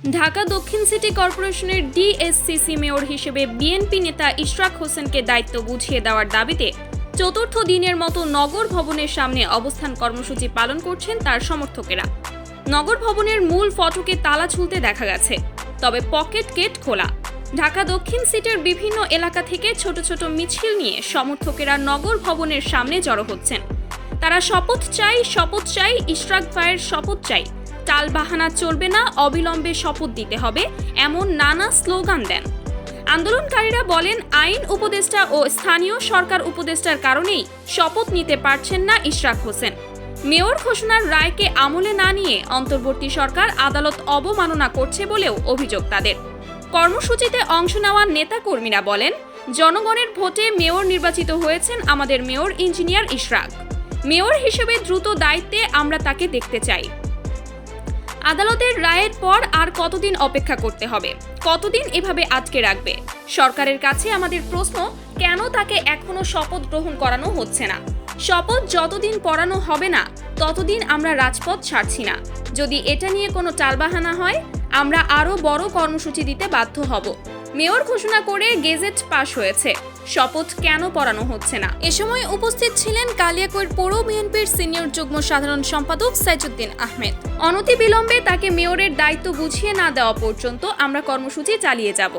ঢাকা দক্ষিণ সিটি কর্পোরেশনের DSCC mayor হিসেবে বিএনপি নেতা ইশরাক হোসেনকে দায়িত্ব বুঝিয়ে দেওয়ার দাবিতে চতুর্থ দিনের মতো নগর ভবনের সামনে অবস্থান কর্মসূচি পালন করছেন তার সমর্থকেরা। নগর ভবনের মূল ফটকে তালা ঝুলতে দেখা গেছে, তবে পকেট গেট খোলা। ঢাকা দক্ষিণ সিটির বিভিন্ন এলাকা থেকে ছোট ছোট মিছিল নিয়ে সমর্থকেরা নগর ভবনের সামনে জড়ো হচ্ছেন। তারা শপথ চাই, ইশরাক ভাইয়ের শপথ চাই, টালবাহানা চলবে না, অবিলম্বে শপথ দিতে হবে, এমন নানা স্লোগান দেন। আন্দোলনকারীরা বলেন, আইন উপদেষ্টা ও স্থানীয় সরকার উপদেষ্টার কারণেই শপথ নিতে পারছেন না ইশরাক হোসেন। মেয়র ঘোষণার রায়কে আমলে না নিয়ে অন্তর্বর্তী সরকার আদালত অবমাননা করছে বলেও অভিযোগ তাদের। কর্মসূচিতে অংশ নেওয়া নেতাকর্মীরা বলেন, জনগণের ভোটে মেয়র নির্বাচিত হয়েছেন আমাদের মেয়র ইঞ্জিনিয়ার ইশরাক। মেয়র হিসেবে দ্রুত দায়িত্বে আমরা তাকে দেখতে চাই। আদালতের রায়ের পর আর কতদিন অপেক্ষা করতে হবে? কতদিন এভাবে আটকে রাখবে? সরকারের কাছে আমাদের প্রশ্ন, কেন তাকে এখনো শপথ গ্রহণ করানো হচ্ছে না? শপথ যতদিন পড়ানো হবে না ততদিন আমরা রাজপথ ছাড়ছি না। যদি এটা নিয়ে কোনো টালবাহানা হয়, আমরা আরও বড় কর্মসূচি দিতে বাধ্য হব। মেয়র ঘোষণা করে গেজেট পাশ হয়েছে, শপথ কেন পড়ানো হচ্ছে না? এ সময় উপস্থিত ছিলেন কালিয়াকৈর পৌর বিএনপির সিনিয়র যুগ্ম সাধারণ সম্পাদক সাইজুদ্দিন আহমেদ। অনতিবিলম্বে তাকে মেয়রের দায়িত্ব বুঝিয়ে না দেওয়া পর্যন্ত আমরা কর্মসূচি চালিয়ে যাব।